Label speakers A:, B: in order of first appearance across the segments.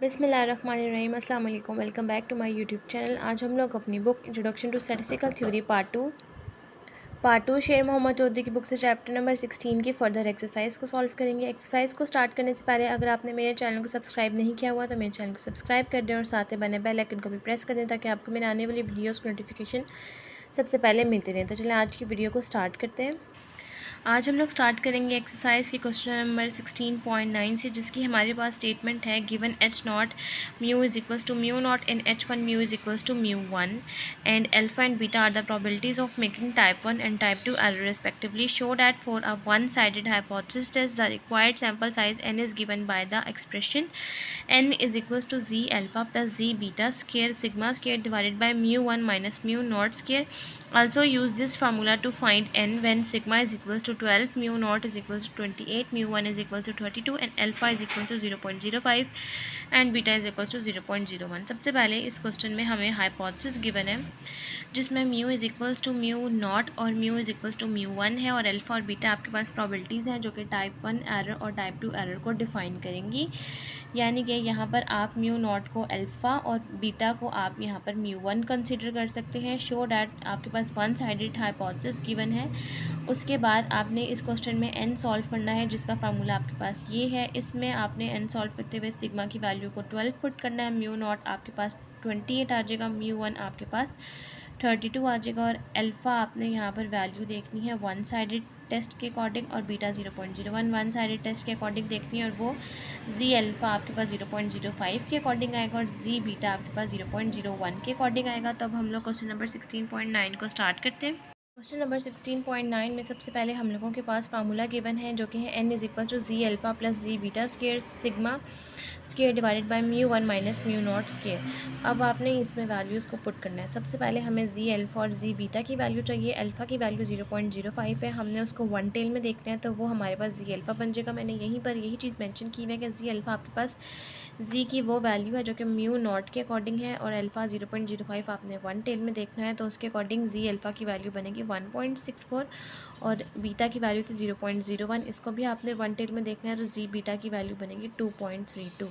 A: बिस्मिल्लाहिर्रहमानिर्रहीम, अस्सलाम वालेकुम। Welcome back to my YouTube channel. आज हम लोग अपनी book introduction to statistical theory part two Sher Mohammad Chaudhary की बुक से चैप्टर नंबर 16 की फर्दर एक्सरसाइज को सॉल्व करेंगे। एक्सरसाइज को स्टार्ट करने से पहले अगर आपने मेरे चैनल को सब्सक्राइब नहीं किया हुआ तो मेरे चैनल को सब्सक्राइब कर दें और साथ ही बने बेल आइकन को भी प्रेस कर दें ताकि आपको मेरे आने वाली वीडियोज़ की नोटिफिकेशन सबसे पहले मिलती रहे। तो चलें आज की वीडियो को स्टार्ट करते हैं। आज हम लोग स्टार्ट करेंगे एक्सरसाइज के क्वेश्चन नंबर 16.9 से, जिसकी हमारे पास स्टेटमेंट है given H not mu is equals to mu not and H one mu is equals to mu one and alpha and beta are the probabilities of making type 1 and type 2 error respectively. Show that for a one sided hypothesis test the required sample size n is given by the expression n is equals to z alpha plus z beta square sigma square divided by mu 1 minus mu naught square. Also use this formula to find n when sigma is equals to 12, mu naught is equals to 28, mu 1 is equals to 32 and alpha is equals to 0.05 and beta is equals to 0.01. सबसे पहले इस question में हमें hypothesis given है जिसमें mu is equals to mu not और mu is equals to mu one है और अल्फा और बीटा आपके पास प्रोबेबिलिटीज़ हैं जो कि टाइप 1 एरर और टाइप 2 एरर को डिफाइन करेंगी। यानी कि यहाँ पर आप म्यू नॉट को अल्फ़ा और बीटा को आप यहाँ पर म्यू वन कंसिडर कर सकते हैं। शो डैट आपके पास वन साइडेड हाइपोथेसिस गिवन है। उसके बाद आपने इस क्वेश्चन में एन सॉल्व करना है जिसका फार्मूला आपके पास ये है। इसमें आपने एन सॉल्व करते हुए सिग्मा की वैल्यू को 12 पुट करना है, म्यू नॉट आपके पास 28 आ जाएगा, म्यू वन आपके पास 32 आ जाएगा और अल्फ़ा आपने यहाँ पर वैल्यू देखनी है वन साइडेड टेस्ट के अकॉर्डिंग और बीटा 0.01 वन साइडेड टेस्ट के अकॉर्डिंग देखनी है और वो जी अल्फ़ा आपके पास 0.05 के अकॉर्डिंग आएगा और जी बीटा आपके पास 0.01 के अकॉर्डिंग आएगा। तो अब हम लोग क्वेश्चन नंबर 16.9 को स्टार्ट करते हैं। क्वेश्चन नंबर 16.9 में सबसे पहले हम लोगों के पास फार्मूला गिवन है जो कि है n is equal to G alpha plus G beta square sigma square divided by mu one minus mu not square. अब आपने इसमें वैल्यूज़ को पुट करना है। सबसे पहले हमें जी अल्फ़ा और जी बीटा की वैल्यू चाहिए। अल्फ़ा की वैल्यू 0.05 है, हमने उसको वन टेल में देखना है तो वो हमारे पास जी अल्फ़ा बन जाएगा। मैंने यहीं पर यही चीज़ मेंशन की है कि जी अल्फ़ा आपके पास जी की वो वैल्यू है जो कि म्यू नॉट के अकॉर्डिंग है और अल्फ़ा 0.05 आपने वन टेल में देखना है तो उसके अकॉर्डिंग जी अल्फ़ा की वैल्यू बनेगी 1.64 और बीटा की वैल्यू थी 0.01, इसको भी आपने वन टेल में देखना है तो जी बीटा की वैल्यू बनेगी 2.32।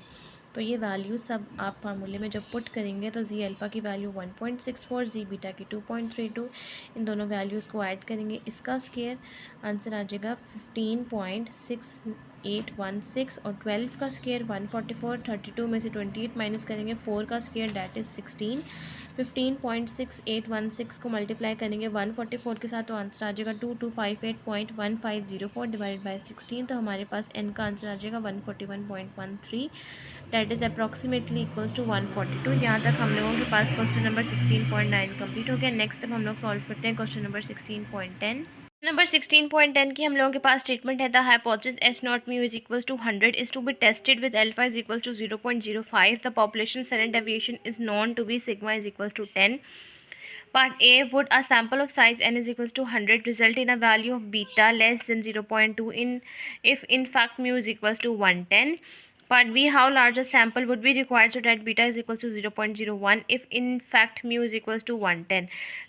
A: तो ये वैल्यू सब आप फार्मूले में जब पुट करेंगे तो जी अल्फ़ा की वैल्यू 1.64, जी बीटा की 2.32, इन दोनों वैल्यूज़ को ऐड करेंगे, इसका स्क्वायर आंसर आ जाएगा 15.6816 और 12 का स्क्वायर 144, 32 में से 28 माइनस करेंगे 4 का स्क्वायर दैट इज़ 16, 15.6816 को मल्टीप्लाई करेंगे 144 के साथ तो आंसर आ जाएगा 2258.1504 डिवाइडेड बाय 16। तो हमारे पास एन का आंसर आ जाएगा 141.13 that is approximately equals to 142। यहाँ तक हम लोगों के पास क्वेश्चन नंबर 16.9 कंप्लीट हो गया। नेक्स्ट अब हम लोग सॉल्व करते हैं क्वेश्चन नंबर 16.10। नंबर 16.10 की हम लोगों के पास स्टेटमेंट है the hypothesis H not mu is equals to 100 is to be tested with alpha is equals to 0.05 the population standard deviation is known to be sigma is equals to 10. Part A, would a sample of size n is equals to 100 result in a value of beta less than 0.2 if in fact mu is equals to 110. Part B, how large a sample would be required so that beta is equals to 0.01 if in fact mu is equals to 110.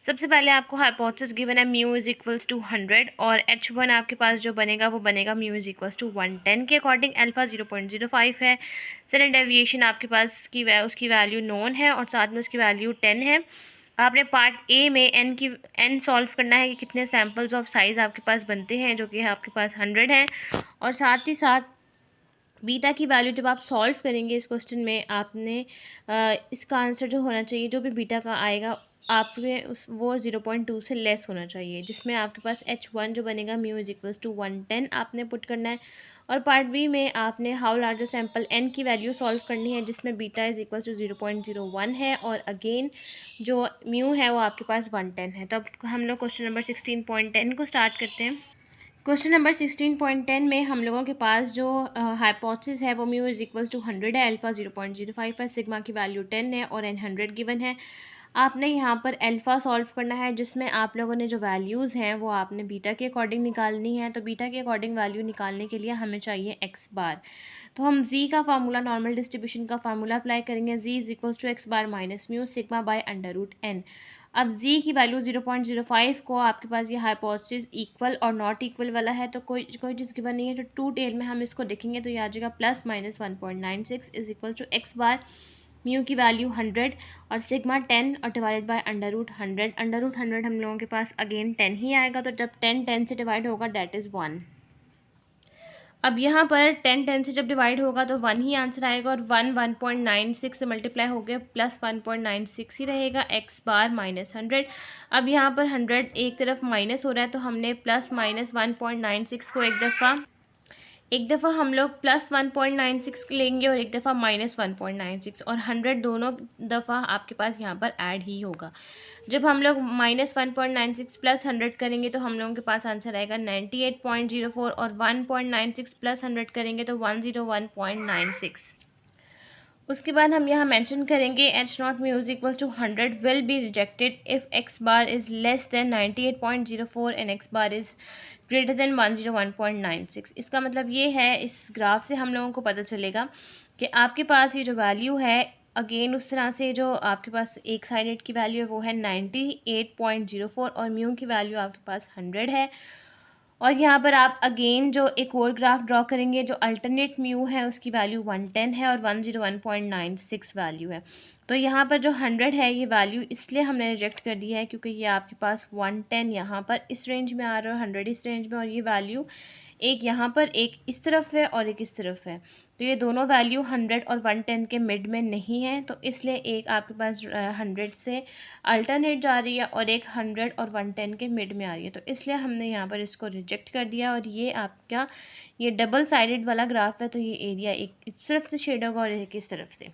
A: सबसे पहले आपको hypothesis given है mu is equals to 100 और h1 आपके पास जो बनेगा वो बनेगा mu is equals to 110 के अकॉर्डिंग। अल्फा 0.05 है, स्टैंडर्ड डेविएशन आपके पास उसकी वैल्यू नोन है और साथ में उसकी वैल्यू 10 है। आपने पार्ट ए में एन सॉल्व करना है कि कितने सैम्पल्स ऑफ साइज़ आपके पास बनते हैं जो कि आपके पास 100 है और साथ ही साथ बीटा की वैल्यू जब आप सॉल्व करेंगे इस क्वेश्चन में आपने इसका आंसर जो होना चाहिए जो भी बीटा का आएगा आपने वो 0.2 से लेस होना चाहिए, जिसमें आपके पास h1 जो बनेगा म्यू इज इक्वल्स टू 110 आपने पुट करना है। और पार्ट बी में आपने हाउ लार्जर सैम्पल n की वैल्यू सॉल्व करनी है जिसमें बीटा इज इक्वल्स टू 0.01 है और अगेन जो म्यू है वो आपके पास 110 है। तो अब हम लोग क्वेश्चन नंबर 16.10 को स्टार्ट करते हैं। क्वेश्चन नंबर 16.10 में हम लोगों के पास जो हाइपोथेसिस है वो म्यू इज इक्वल्स टू 100 है, अल्फ़ा 0.05 है, सिग्मा की वैल्यू 10 है और एन 100 गिवन है। आपने यहाँ पर अल्फ़ा सॉल्व करना है जिसमें आप लोगों ने जो वैल्यूज़ हैं वो आपने बीटा के अकॉर्डिंग निकालनी है। तो बीटा के अकॉर्डिंग वैल्यू निकालने के लिए हमें चाहिए एक्स बार। तो हम जी का फार्मूला नॉर्मल डिस्ट्रीब्यूशन का फार्मूला अप्लाई करेंगे। Z is equals to x bar minus mu sigma by under root N. अब z की वैल्यू 0.05 को आपके पास ये हाइपोथेसिस इक्वल और नॉट इक्वल वाला है, तो कोई चीज़ गिवन नहीं है, तो टू टेल में हम इसको देखेंगे तो ये आ जाएगा +-1.96 is equal to x bar mu की वैल्यू 100 और सिग्मा 10 और डिवाइडेड बाय √100। √100 हम लोगों के पास अगेन 10 ही आएगा, तो जब 10 से डिवाइड होगा डेट इज़ 1। अब यहाँ पर 10 से जब डिवाइड होगा तो 1 ही आंसर आएगा, और 1.96 से मल्टीप्लाई हो गया +1.96 ही रहेगा, x बार -100। अब यहाँ पर 100 एक तरफ माइनस हो रहा है, तो हमने +-1.96 को एक दफ़ा हम लोग +1.96 लेंगे और एक दफ़ा -1.96, और 100 दोनों दफ़ा आपके पास यहाँ पर ऐड ही होगा। जब हम लोग -1.96 + 100 करेंगे तो हम लोगों के पास आंसर आएगा 98.04, और 1.96 + 100 करेंगे तो 101.96। उसके बाद हम यहाँ मेंशन करेंगे h0 mu is equals to 100 will be rejected if x bar is less than 98.04 and x bar is greater than 101.96। इसका मतलब ये है, इस ग्राफ से हम लोगों को पता चलेगा कि आपके पास ये जो वैल्यू है, अगेन उस तरह से जो आपके पास एक साइडेड की वैल्यू है वो है 98.04 और म्यू की वैल्यू आपके पास 100 है। और यहाँ पर आप अगेन जो एक और ग्राफ ड्रॉ करेंगे, जो अल्टरनेट म्यू है उसकी वैल्यू 110 है और 101.96 वैल्यू है। तो यहाँ पर जो 100 है ये वैल्यू इसलिए हमने रिजेक्ट कर दिया है क्योंकि ये आपके पास 110 यहाँ पर इस रेंज में आ रहा है, 100 इस रेंज में, और ये वैल्यू एक यहाँ पर एक इस तरफ है और एक इस तरफ है, तो ये दोनों वैल्यू 100 और 110 के मिड में नहीं है, तो इसलिए एक आपके पास 100 से अल्टरनेट जा रही है और एक 100 और 110 के मिड में आ रही है, तो इसलिए हमने यहाँ पर इसको रिजेक्ट कर दिया। और ये आपका ये डबल साइडेड वाला ग्राफ है, तो ये एरिया एक इस तरफ से शेड होगा और एक इस तरफ से।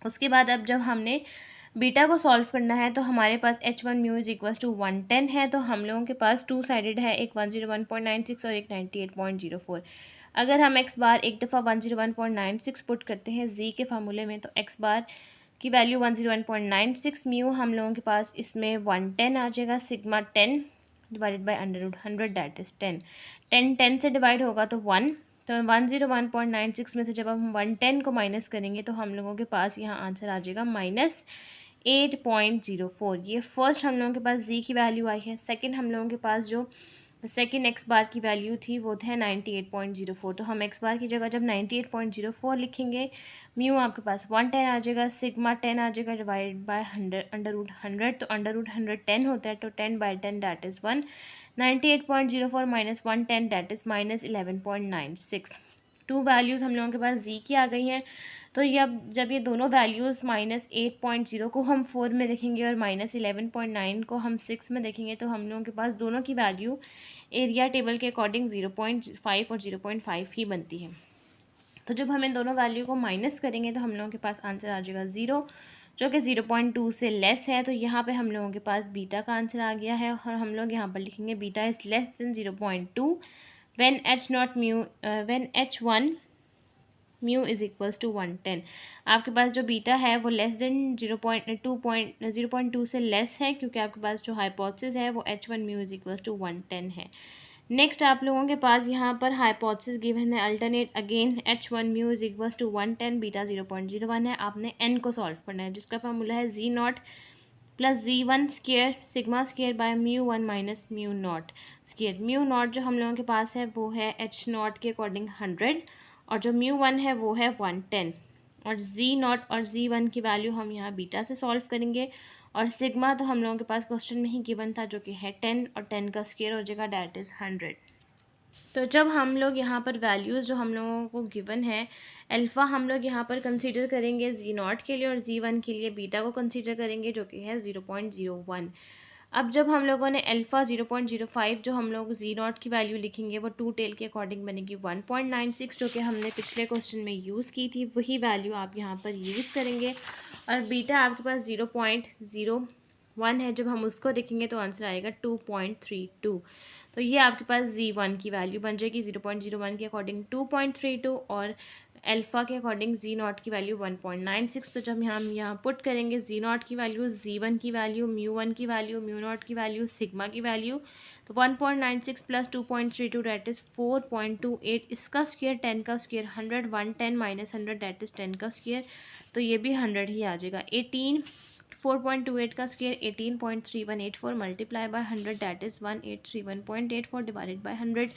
A: उसके बाद अब जब हमने बीटा को सॉल्व करना है तो हमारे पास h1 mu is equal to 110 है, तो हम लोगों के पास टू साइडेड है, एक 101.96 और एक 98.04। अगर हम x बार एक दफ़ा 101.96 पुट करते हैं z के फार्मूले में, तो x बार की वैल्यू 101.96 म्यू हम लोगों के पास इसमें 110 आ जाएगा, sigma 10 divided by √100 that is 10। 10 से डिवाइड होगा तो 1, तो 101.96 में से जब हम 110 को माइनस करेंगे तो हम लोगों के पास यहाँ आंसर आ जाएगा -8.04। ये फर्स्ट हम लोगों के पास z की वैल्यू आई है। सेकंड हम लोगों के पास जो सेकंड x बार की वैल्यू थी वो है 98.04, तो हम x बार की जगह जब 98.04 लिखेंगे, म्यू आपके पास 110 आ जाएगा, सिग्मा 10 आ जाएगा डिवाइडेड बाय 100, तो √100 10 होता है, तो 10/10 that is 1। 98.04 - 110 that is -11.96। Two values हम लोगों के पास z की आ गई हैं, तो ये अब जब ये दोनों वैल्यूज़ -8.0 को हम 4 में देखेंगे और -11.9 को हम 6 में देखेंगे, तो हम लोगों के पास दोनों की वैल्यू एरिया टेबल के अकॉर्डिंग 0.5 और 0.5 ही बनती है। तो जब हम इन दोनों वैल्यू को माइनस करेंगे तो हम लोगों के पास आंसर आ जाएगा 0, जो कि 0.2 से लेस है, तो यहाँ पे हम लोगों के पास बीटा का आंसर आ गया है, और हम लोग यहाँ पर लिखेंगे beta is less than 0.2 when h1 mu is equals to 110। आपके पास जो बीटा है वो लेस देन 0.2 से लेस है, क्योंकि आपके पास जो हाइपोथेसिस है वो h1 mu is equals to 110 है। नेक्स्ट आप लोगों के पास यहाँ पर हाइपोथेसिस गिवन है alternate, again h1 mu is equals to 110, beta 0.01 है। आपने n को सॉल्व करना है, जिसका फार्मूला है z0 + z1 square sigma square by μ1 - μ0 square. μ0 जो हम लोगों के पास है वो है h0 के अकॉर्डिंग 100, और जो μ1 है वो है 110, और z0 और z1 की वैल्यू हम यहाँ बीटा से सॉल्व करेंगे, और सिग्मा तो हम लोगों के पास क्वेश्चन में ही गिवन था जो कि है 10, और 10 का स्क्वायर हो जाएगा डैट इज़ 100। तो जब हम लोग यहाँ पर वैल्यूज़ जो हम लोगों को गिवन है, अल्फ़ा हम लोग यहाँ पर कंसीडर करेंगे z0 के लिए और z1 के लिए बीटा को कंसीडर करेंगे जो कि है 0.01। अब जब हम लोगों ने अल्फ़ा 0.05 जो हम लोग z0 की वैल्यू लिखेंगे वो टू टेल के अकॉर्डिंग बनेगी 1.96, जो कि हमने पिछले क्वेश्चन में यूज़ की थी, वही वैल्यू आप यहाँ पर यूज़ करेंगे। और बीटा आपके पास 0.01 है, जब हम उसको देखेंगे तो आंसर आएगा 2.32। तो ये आपके पास z1 की वैल्यू बन जाएगी 0.01 के अकॉर्डिंग 2.32, और अल्फ़ा के अकॉर्डिंग z0 की वैल्यू 1.96। तो जब हम यहाँ पुट करेंगे z0 की वैल्यू, z1 की वैल्यू, μ1 की वैल्यू, μ0 की वैल्यू, सिग्मा की वैल्यू, तो 1.96 + 2.32 डैट इज़ 4.28, इसका स्क्वायर 10 का स्क्वायर 100, 110 - 100 डैट इज़ 10 का स्क्वायर, तो ये भी 100 ही आ जाएगा। 4.28 का square 18.3184 multiply by 100 that is 1831.84 divided by 100।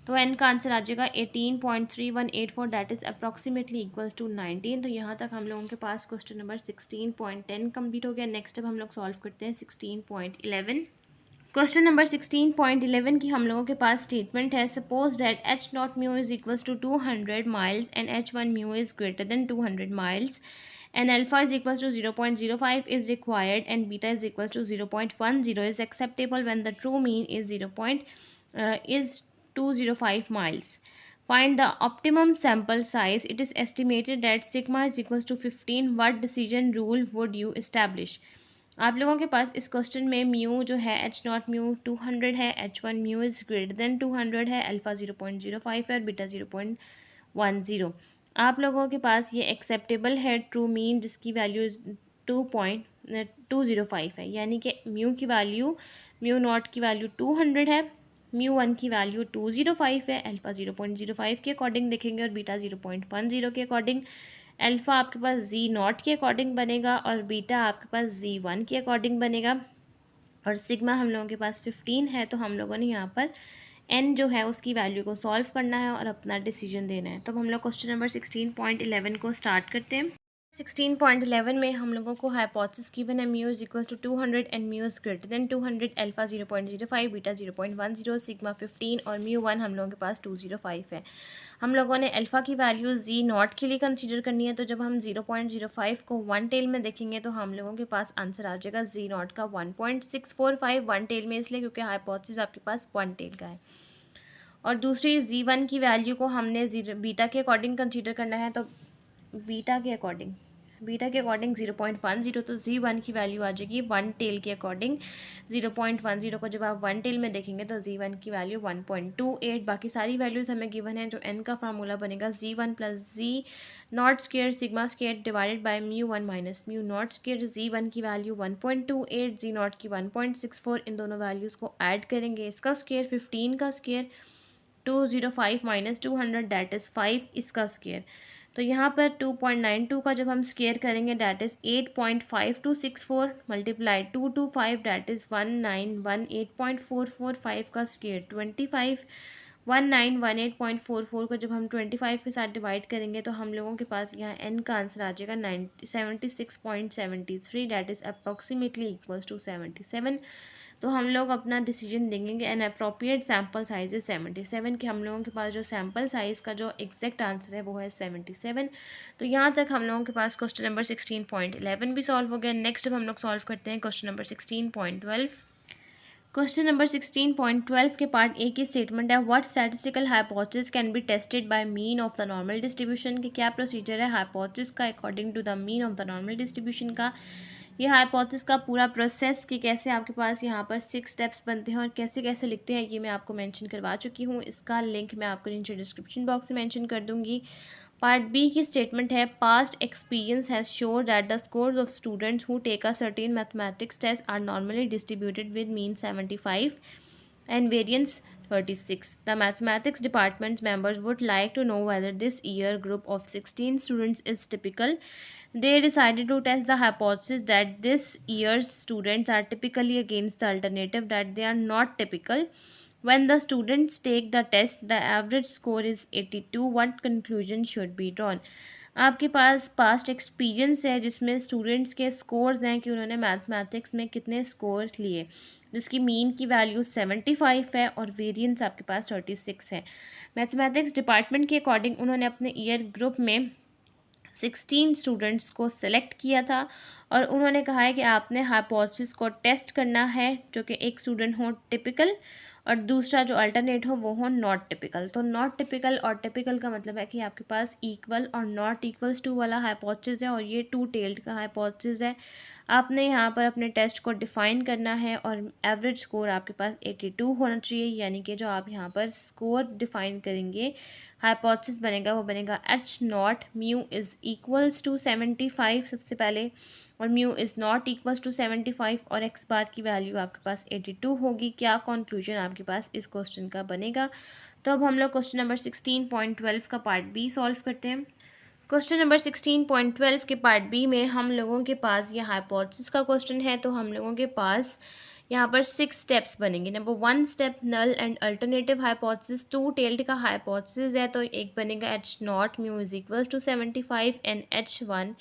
A: तो एन का आंसर आ जाएगा 18.3184 that is approximately equals to 19। तो यहाँ तक हम लोगों के पास क्वेश्चन नंबर 16.10 कंप्लीट हो गया। नेक्स्ट अब हम लोग सॉल्व करते हैं 16.11। क्वेश्चन नंबर 16.11 की हम लोगों के पास स्टेटमेंट है, suppose that H not mu is equals to 200 miles and H one mu is greater than 200 miles and alpha is equals to 0.05 is required and beta is equals to 0.10 is acceptable when the true mean is 205 miles. Find the optimum sample size. It is estimated that sigma is equals to 15. What decision rule would you establish? आप लोगों के पास इस question में mu जो है H not mu 200 है, H one mu is greater than 200 है, alpha 0.05 है और बीटा 0.10। आप लोगों के पास ये एक्सेप्टेबल है ट्रू मीन जिसकी वैल्यू 2.205 है, यानी कि म्यू की वैल्यू म्यू नॉट की वैल्यू 200 है, म्यू वन की वैल्यू 205 है, अल्फ़ा 0.05 के अकॉर्डिंग देखेंगे और बीटा 0.10 के अकॉर्डिंग। अल्फ़ा आपके पास जी नॉट के अकॉर्डिंग बनेगा और बीटा आपके पास जी वन के अकॉर्डिंग बनेगा और सिग्मा हम लोगों के पास 15 है। तो हम लोगों ने यहाँ पर एन जो है उसकी वैल्यू को सॉल्व करना है और अपना डिसीजन देना है। तो हम लोग क्वेश्चन नंबर 16.11 को स्टार्ट करते हैं। 16.11 में हम लोगों को हाइपोथेसिस गिवन है mu is equal to 200 and mu is greater than 200, alpha 0.05, beta 0.10, sigma 15 और म्यू वन हम लोगों के पास 205 है। हम लोगों ने अल्फ़ा की वैल्यू जी नॉट के लिए कंसीडर करनी है। तो जब हम 0.05 को वन टेल में देखेंगे तो हम लोगों के पास आंसर आ जाएगा जी नॉट का 1.645 वन टेल में, इसलिए क्योंकि हाइपोथेसिस आपके पास वन टेल का है। और दूसरी जी वन की वैल्यू को हमने बीटा के अकॉर्डिंग कंसीडर करना है। तो बीटा के अकॉर्डिंग 0.10, तो जी वन की वैल्यू आ जाएगी वन टेल के अकॉर्डिंग 0.10 को जब आप वन टेल में देखेंगे तो जी वन की वैल्यू 1.28। बाकी सारी वैल्यूज़ हमें गिवन है। जो एन का फार्मूला बनेगा Z one plus Z not square sigma square divided by mu one minus mu not square. Z one की वैल्यू 1.28, जी नॉट की 1.64, इन दोनों वैल्यूज़ को ऐड करेंगे, इसका स्क्वायर 15 का स्क्वायर 205 माइनस 200 दैट इज़ 5 इसका स्क्वायर। तो यहाँ पर 2.92 का जब हम स्क्वायर करेंगे that is 8.5264 multiply 225 that is 1918.445 का स्क्वायर 25 1918.44 को जब हम 25 के साथ डिवाइड करेंगे तो हम लोगों के पास यहाँ n का आंसर आ जाएगा 76.73 that is approximately equals to 77। तो हम लोग अपना डिसीजन देंगे कि एन अप्रोप्रिएट सैम्पल साइज है 77, कि हम लोगों के पास जो सैम्पल साइज़ का जो एग्जैक्ट आंसर है वो है 77। तो यहाँ तक हम लोगों के पास क्वेश्चन नंबर 16.11 भी सॉल्व हो गया। नेक्स्ट अब हम लोग सॉल्व करते हैं क्वेश्चन नंबर 16.12। क्वेश्चन नंबर 16.12 के पार्ट ए की स्टेटमेंट है, what statistical hypothesis can be tested by mean of the normal distribution. कि क्या प्रोसीजर है हाइपोथेसिस का according to the mean of the normal distribution का। ये हाइपोथेसिस का पूरा प्रोसेस कि कैसे आपके पास यहाँ पर 6 स्टेप्स बनते हैं और कैसे कैसे लिखते हैं ये मैं आपको मेंशन करवा चुकी हूँ। इसका लिंक मैं आपको नीचे डिस्क्रिप्शन बॉक्स में मेंशन कर दूँगी। पार्ट बी की स्टेटमेंट है, past experience has showed that the scores of students who take a certain mathematics test are normally distributed with mean 75 and variance 36. The mathematics department members would like to know whether this year group of 16 students is typical. They decided to test the hypothesis that this year's students are typically against the alternative that they are not typical. When the students take the test, the average score is 82. What conclusion should be drawn? आपके पास past experience है जिसमें students के scores हैं कि उन्होंने mathematics में कितने score लिए, जिसकी मीन की वैल्यू 75 है और वेरिएंस आपके पास 36 है। मैथमेटिक्स डिपार्टमेंट के अकॉर्डिंग उन्होंने अपने ईयर ग्रुप में 16 स्टूडेंट्स को सिलेक्ट किया था और उन्होंने कहा है कि आपने हाइपोथेसिस को टेस्ट करना है, जो कि एक स्टूडेंट हो टिपिकल और दूसरा जो अल्टरनेट हो वो हो नॉट टिपिकल। तो नॉट टिपिकल और टिपिकल का मतलब है कि आपके पास इक्वल और नॉट इक्वल्स टू वाला हाइपोथेसिस है और ये टू टेल्ड का हाइपोथेसिस है। आपने यहाँ पर अपने टेस्ट को डिफ़ाइन करना है और एवरेज स्कोर आपके पास 82 होना चाहिए, यानी कि जो आप यहाँ पर स्कोर डिफ़ाइन करेंगे हाइपोथेसिस बनेगा वो बनेगा H not mu is equals to 75 सबसे पहले, और mu is not equals to 75 और एक्स बार की वैल्यू आपके पास 82 होगी। क्या कंक्लूजन आपके पास इस क्वेश्चन का बनेगा। तो अब हम लोग क्वेश्चन नंबर 16.12 का पार्ट बी सॉल्व करते हैं। क्वेश्चन नंबर 16.12 के पार्ट बी में हम लोगों के पास ये हाइपोथेसिस का क्वेश्चन है, तो हम लोगों के पास यहाँ पर 6 स्टेप्स बनेंगे। Number 1 step null and alternative hypothesis, two tailed का हाइपोथेसिस है, तो एक बनेगा H0 mu is equal to 75 and H1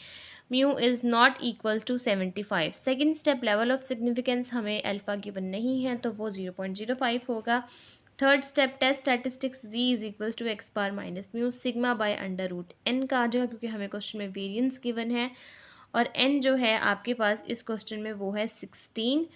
A: mu is not equal to 75। Second step level of significance, हमें अल्फ़ा गिवन नहीं है तो वो 0.05 होगा। Third step test statistics, z is equals to x bar minus mu sigma by under root n का आ जाएगा, क्योंकि हमें क्वेश्चन में वेरिएंस गिवन है और n जो है आपके पास इस क्वेश्चन में वो है 16।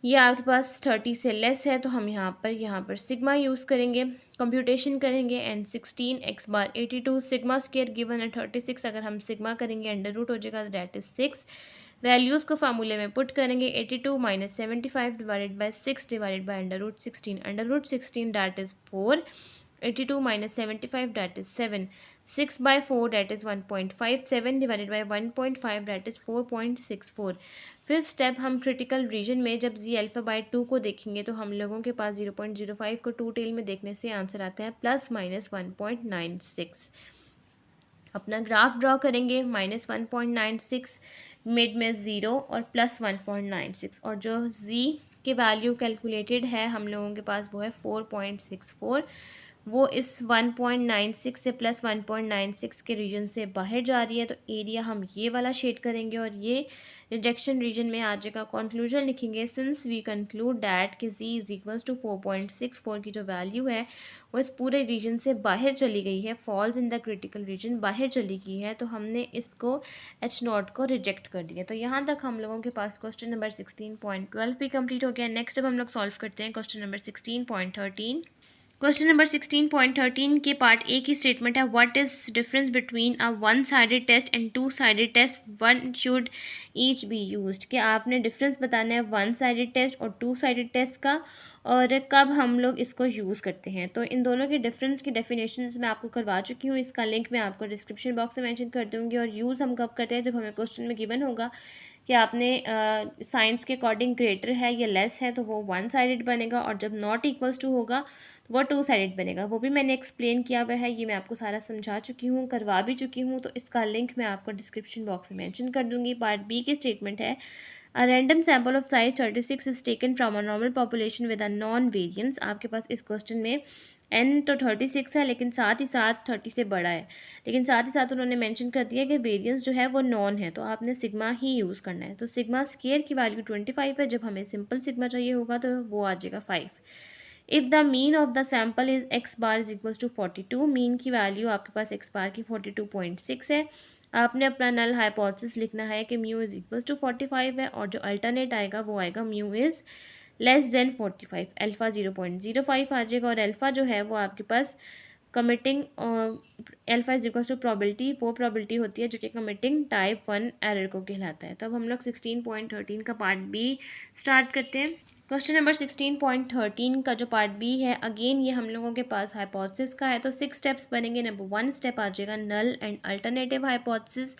A: ये आपके पास 30 से लेस है, तो हम यहाँ पर सिग्मा यूज़ करेंगे, कंप्यूटेशन करेंगे and 16 x bar 82 sigma square given है 36, अगर हम सिग्मा करेंगे अंडर रूट हो जाएगा, दैट इज 6। वैल्यूज़ को फार्मूले में पुट करेंगे, 82 minus 75 divided by 6 divided by under root 16 that is 4, 82 minus 75 that is 7, 6 by 4 that is 1.5, 7 divided by 1.5 that is 4.64। Fifth step, हम क्रिटिकल रीजन में जब जी अल्फ़ा बाई 2 को देखेंगे तो हम लोगों के पास 0.05 को टू टेल में देखने से आंसर आता है +-1.96। अपना ग्राफ ड्रॉ करेंगे, -1.96, मिड में 0 और +1.96, और जो z के वैल्यू कैलकुलेटेड है हम लोगों के पास वो है 4.64। वो इस 1.96 से +1.96 के रीजन से बाहर जा रही है, तो एरिया हम ये वाला शेड करेंगे और ये रिजेक्शन रीजन में आ जाएगा। कंक्लूजन लिखेंगे, सिंस वी कंक्लूड दैट कि z इज इक्वल्स टू 4.64 की जो वैल्यू है वो इस पूरे रीजन से बाहर चली गई है, false in the critical reason, बाहर चली गई है, तो हमने इसको H0 को रिजेक्ट कर दिया। तो यहाँ तक हम लोगों के पास क्वेश्चन नंबर 16.12 भी कंप्लीट हो गया। नेक्स्ट अब हम लोग सॉल्व करते हैं क्वेश्चन नंबर 16.13। क्वेश्चन नंबर 16.13 के पार्ट ए की स्टेटमेंट है, what is difference between a one sided test and two sided test, when should each be used. कि आपने डिफरेंस बताना है वन साइडेड टेस्ट और टू साइडेड टेस्ट का, और कब हम लोग इसको यूज़ करते हैं। तो इन दोनों के डिफरेंस की डेफिनेशंस मैं आपको करवा चुकी हूँ, इसका लिंक मैं आपको डिस्क्रिप्शन बॉक्स में मेंशन कर दूँगी। और यूज़ हम कब करते हैं, जब हमें क्वेश्चन में गिवन होगा कि आपने साइंस के अकॉर्डिंग ग्रेटर है या लेस है, तो वो वन साइडेड बनेगा, और जब नॉट इक्वल्स टू होगा तो वो टू साइडेड बनेगा। वो भी मैंने एक्सप्लेन किया हुआ है, ये मैं आपको सारा समझा चुकी हूँ, करवा भी चुकी हूँ, तो इसका लिंक मैं आपको डिस्क्रिप्शन बॉक्स में मेंशन कर दूँगी। पार्ट बी की स्टेटमेंट है, A random sample of size 36 is taken from a normal population with a non-variance। आपके पास इस क्वेश्चन में n तो 36 है, लेकिन साथ ही साथ 30 से बड़ा है, लेकिन साथ ही साथ उन्होंने मेंशन कर दिया कि वेरिएंस जो है वो नॉन है, तो आपने सिग्मा ही यूज़ करना है। तो सिग्मा स्क्वायर की वैल्यू 25 है, जब हमें सिंपल सिग्मा चाहिए होगा तो वो आ जाएगा 5। If the mean of the sample is x bar is equals to 42, mean की वैल्यू आपके पास एक्स बार की 42.6 है। आपने अपना नल हाइपोथेसिस लिखना है कि म्यू इज इक्वल्स टू 45 है, और जो अल्टरनेट आएगा वो आएगा mu is less than 45, alpha 0.05 आ जाएगा, और अल्फ़ा जो है वो आपके पास committing alpha is equals to probability, वो प्रोबेबिलिटी होती है जो कि कमिटिंग टाइप 1 एरर को कहलाता है। तब हम लोग 16.13 का पार्ट बी स्टार्ट करते हैं। क्वेश्चन नंबर 16.13 का जो पार्ट बी है, अगेन ये हम लोगों के पास हाइपोथेसिस का है, तो 6 स्टेप्स बनेंगे। नंबर 1 स्टेप आ जाएगा नल एंड अल्टरनेटिव हाइपोथेसिस।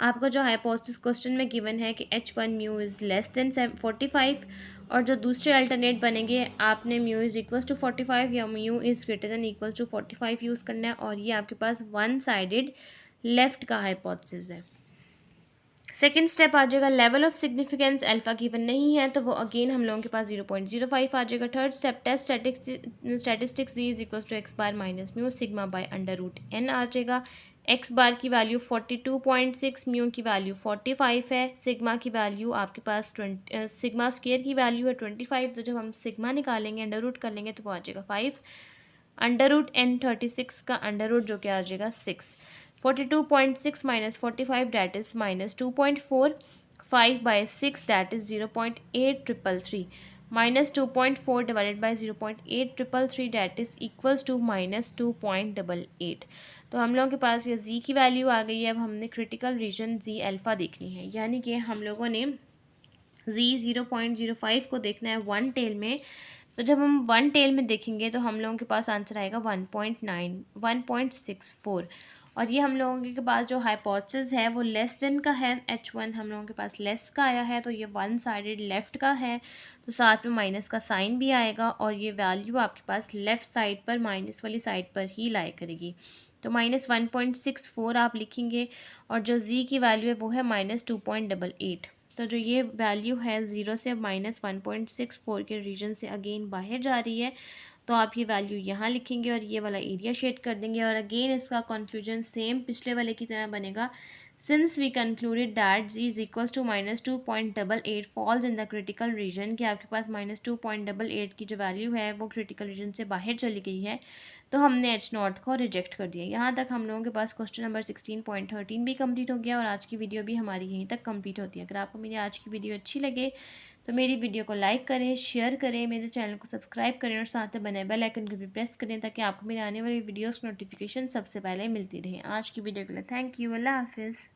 A: आपका जो हाइपोथेसिस क्वेश्चन में गिवन है कि H1 mu is less than 45, और जो दूसरे अल्टरनेट बनेंगे आपने म्यू इज़ इक्वल्स टू 45 या mu is greater than equal to 45 use करना है, और ये आपके पास वन साइडेड लेफ्ट का हाइपोथेसिस है। सेकेंड स्टेप आ जाएगा level of significance, alpha given नहीं है तो वो अगेन हम लोगों के पास 0.05 आ जाएगा। Third step test statistics z is equals to x bar minus mu sigma by under root n आ जाएगा। एक्स बार की वैल्यू 42.6, म्यू की वैल्यू 45 है, सिग्मा की वैल्यू आपके पास सिग्मा स्क्वायर की वैल्यू है 25, तो जब हम सिग्मा निकालेंगे अंडर रूट कर लेंगे तो वो आ जाएगा 5, अंडर रूट n 36 का अंडर रूट जो कि आ जाएगा 6, 42.6 minus 45 that is minus 2.4, 5 by 6 that is 0.8333, minus 2.4 divided by 0.8333 that is equals to minus 2.88। तो हम लोगों के पास ये z की वैल्यू आ गई है। अब हमने क्रिटिकल रीजन z अल्फ़ा देखनी है, यानी कि हम लोगों ने z 0.05 को देखना है वन टेल में। तो जब हम वन टेल में देखेंगे तो हम लोगों के पास आंसर आएगा 1.64, और ये हम लोगों के पास जो हाइपोथेसिस है वो लेस देन का है। H1 हम लोगों के पास लेस का आया है, तो ये वन साइडेड लेफ़्ट का है, तो साथ में माइनस का साइन भी आएगा, और ये वैल्यू आपके पास लेफ़्ट साइड पर माइनस वाली साइड पर ही लाई करेगी। तो -1.64 आप लिखेंगे और जो z की वैल्यू है वो है -2.88। तो जो ये वैल्यू है 0 से -1.64 के रीजन से अगेन बाहर जा रही है, तो आप ये वैल्यू यहाँ लिखेंगे और ये वाला एरिया शेड कर देंगे। और अगेन इसका कंक्लूजन सेम पिछले वाले की तरह बनेगा। Since we concluded that z is equals to -2.88 falls in the critical region, कि आपके पास -2.88 की जो वैल्यू है वो क्रिटिकल रीजन से बाहर चली गई है, तो हमने एच नॉट को रिजेक्ट कर दिया। यहाँ तक हम लोगों के पास क्वेश्चन नंबर 16.13 भी कंप्लीट हो गया और आज की वीडियो भी हमारी यहीं तक कंप्लीट होती है। अगर आपको मेरी आज की वीडियो अच्छी लगे तो मेरी वीडियो को लाइक करें, शेयर करें, मेरे चैनल को सब्सक्राइब करें और साथ में बने बेल आइकन को भी प्रेस करें ताकि आपको मेरे आने वाली वीडियोस की नोटिफिकेशन सबसे पहले मिलती रहे। आज की वीडियो के लिए थैंक यू। अल्लाह हाफिज़।